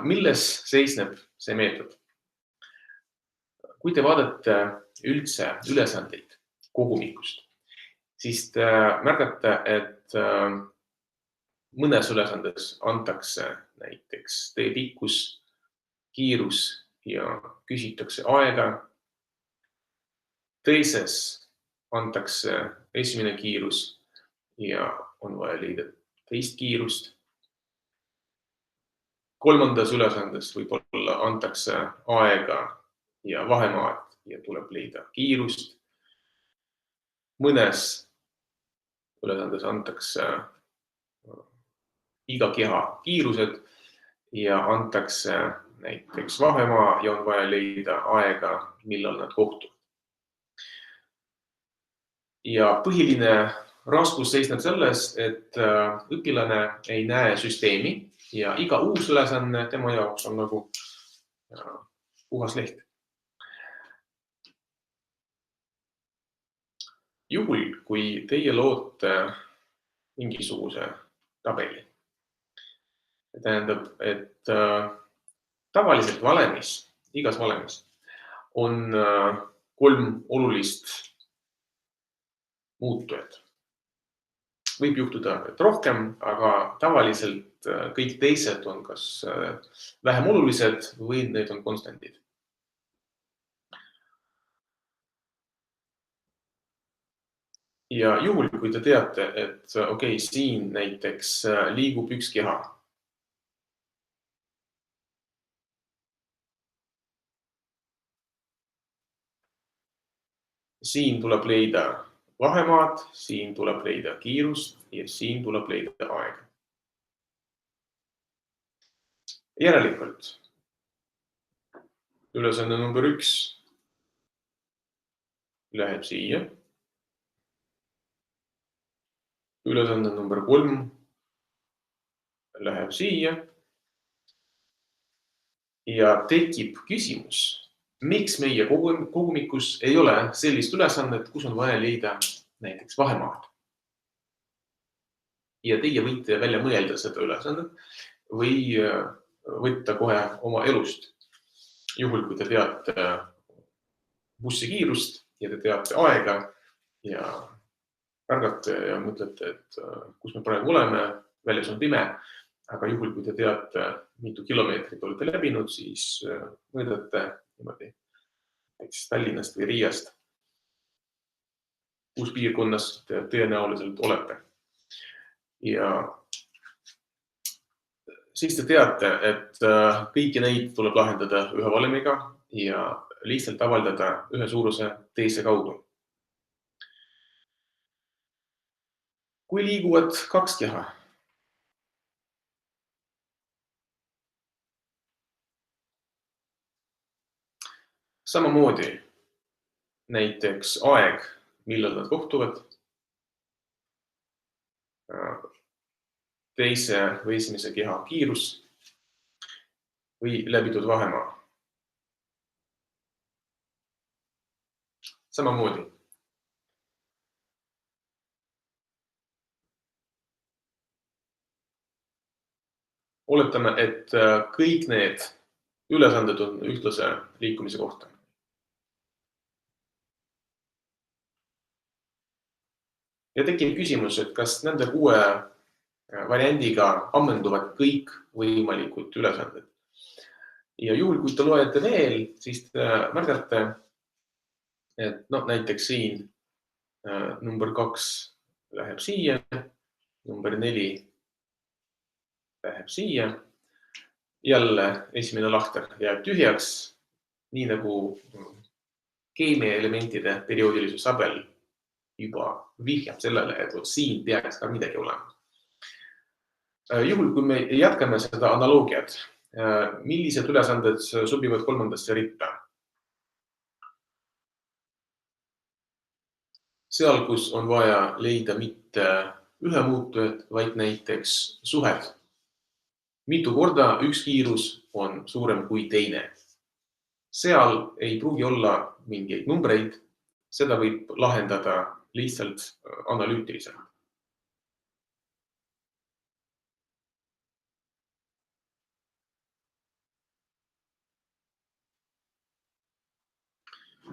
Milles seisneb see meetod? Kui te vaatate üldse ülesandeid kogumikust, siis te märgate, et mõnes ülesandes antakse näiteks tee pikkus, kiirus ja küsitakse aega. Teises antakse esimene kiirus ja on vaja leida teist kiirust. Kolmandas ülesandes võib-olla antakse aega ja vahemaad ja tuleb leida kiirust. Mõnes ülesandes antakse iga keha kiirused ja antakse näiteks vahemaa ja on vaja leida aega, millal nad kohtuvad. Ja põhiline raskus seisneb selles, et õpilane ei näe süsteemi ja iga uus ülesanne tema jaoks on nagu puhas leht. Juhul, kui teie loote mingisuguse tabeli, tähendab, et tavaliselt valemis, igas valemis on 3 olulist muutujat. Võib juhtuda, et rohkem, aga tavaliselt kõik teised on kas vähem olulised või need on konstantid. Ja juhul, kui te teate, et okei, siin näiteks liigub üks keha. Siin tuleb leida vahemaad, siin tuleb leida kiirust ja siin tuleb leida aega. Järelikult ülesanne number 1 läheb siia. Ülesanne number 3 läheb siia. Ja tekib küsimus, miks meie kogumikus ei ole sellist ülesannet, kus on vaja leida näiteks vahemaad. Ja teie võite välja mõelda seda ülesannet või võtta kohe oma elust. Juhul, kui te teate bussi kiirust ja te teate aega ja märgate ja mõtlete, et kus me praegu oleme, väljas on pime, aga juhul, kui te teate, mitu kilomeetrit olete läbinud, siis mõõdate niimoodi näiteks Tallinnast või Riiast, kus piirkonnas te tõenäoliselt olete. Ja siis te teate, et kõiki neid tuleb lahendada ühe valemiga ja lihtsalt avaldada ühe suuruse teise kaudu. Kui liiguvad 2 keha, samamoodi näiteks aeg, millal nad kohtuvad, teise või esimese keha kiirus või läbitud vahemaa. Samamoodi. Oletame, et kõik need ülesanded on ühtlase liikumise kohta. Ja tekib küsimus, et kas nende 6 variandiga ammenduvad kõik võimalikud ülesanded. Ja juhul, kui te loete veel, siis te märgate, et näiteks siin number 2 läheb siia, number 4 läheb siia. Jälle esimene lahter jääb tühjaks, nii nagu keemiaelementide perioodilisuse tabel juba vihjab sellele, et siin peaks ka midagi olema. Juhul, kui me jätkame seda analoogiat, millised ülesanded sobivad 3. ritta? Seal, kus on vaja leida mitte ühe muutujat, vaid näiteks suhet. Mitu korda üks kiirus on suurem kui teine. Seal ei pruugi olla mingeid numbreid, seda võib lahendada lihtsalt analüütiliselt.